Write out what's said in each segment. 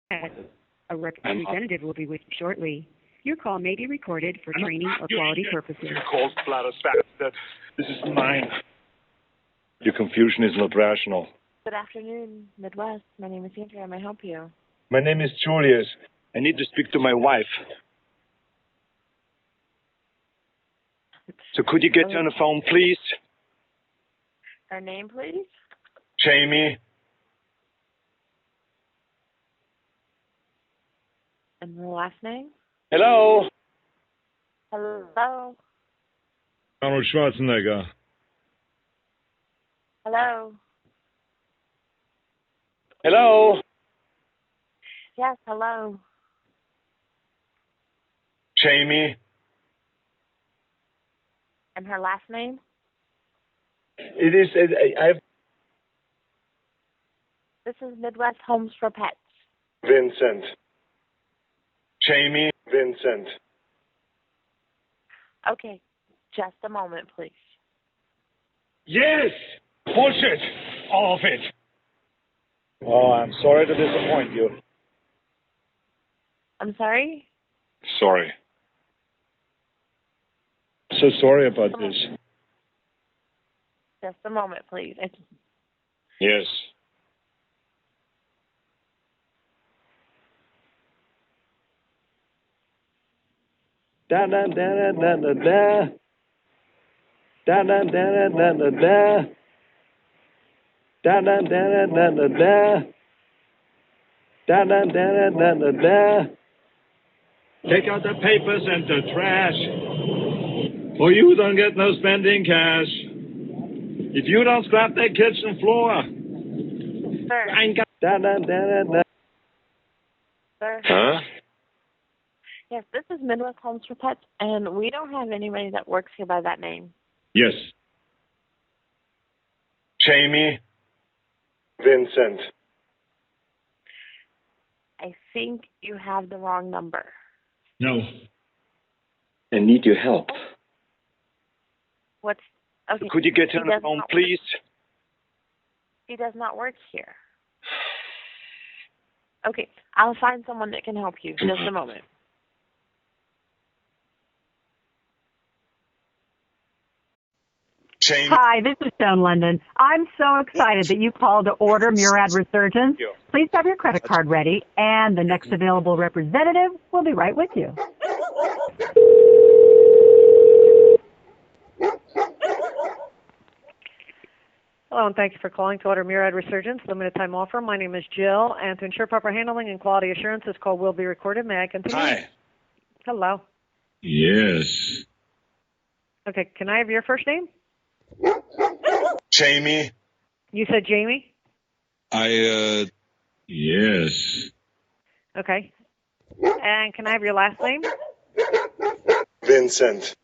A representative will be with you shortly. Your call may be recorded for training or quality purposes. Your call's bladder bastard. This is mine. Your confusion is not rational. Good afternoon, Midwest. My name is Andrea. May I help you? My name is Julius. I need to speak to my wife. So could you get her on the phone, please? Her name, please? Jamie. And her last name? Hello? Hello? Arnold Schwarzenegger. Hello? Hello? Yes, hello. Jamie. And her last name? It is, I've... This is Midwest Homes for Pets. Vincent. Jamie. Vincent. Okay, just a moment, please. Yes! Bullshit! All of it! Oh, I'm sorry to disappoint you. I'm sorry? Sorry. So sorry about this. Just a moment, please. Yes. Da da da da da da. Da da da da da da. Da da da da da da. Da da da da da da. Take out the papers and the trash. Or you don't get no spending cash. If you don't scrap that kitchen floor. Sir. I ain't got. Da da da da. Sir? Huh? Yes, this is Midwest Homes for Pets, and we don't have anybody that works here by that name. Yes. Jamie. Vincent. I think you have the wrong number. No. I need your help. What's... Okay. Could you get her on the phone, please? He does not work here. Okay, I'll find someone that can help you. Just a moment. Jamie. Hi, this is Joan London. I'm so excited that you called to order Murad Resurgence. Please have your credit card ready, and the next available representative will be right with you. Hello, and thank you for calling to order Murad Resurgence, limited time offer. My name is Jill, and to ensure proper handling and quality assurance, this call will be recorded. May I continue? Hi. Hello. Yes. Okay, can I have your first name? Jamie. You said Jamie? Yes. Okay. And can I have your last name? Vincent.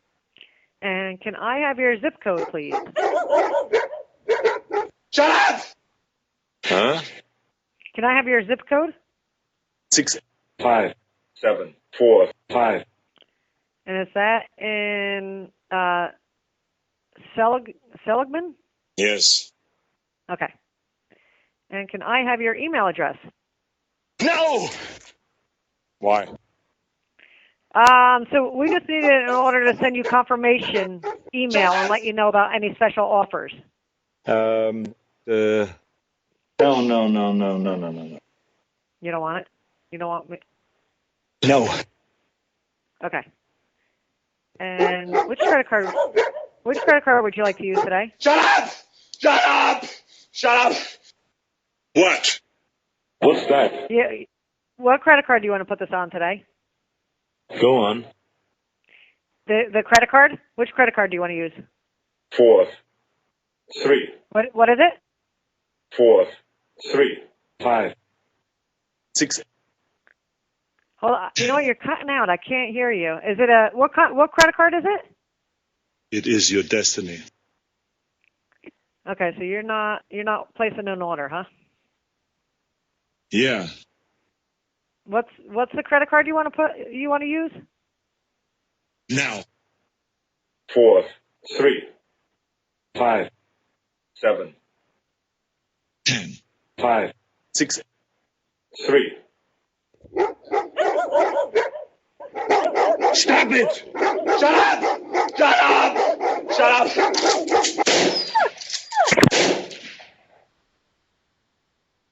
And can I have your zip code, please? Shut up! Huh? Can I have your zip code? 6, 5, 7, 4, 5. And is that in Seligman? Yes. Okay. And can I have your email address? No! Why? So we just need it in order to send you confirmation email and let you know about any special offers. No. You don't want it? You don't want me? No. Okay. And which credit card would you like to use today? Shut up! Shut up! Shut up! What? What's that? Yeah. What credit card do you want to put this on today? Go on. The credit card? Which credit card do you want to use? 4, 3. What is it? 4, 3, 5, 6. Hold on. You know what? You're cutting out. I can't hear you. Is it what credit card is it? It is your destiny. Okay, so you're not placing an order, huh? Yeah. What's the credit card you want to use? Now. 4, 3, 5, 7, 10, 5, 6, 3, Stop it! Shut up! Shut up! Shut up!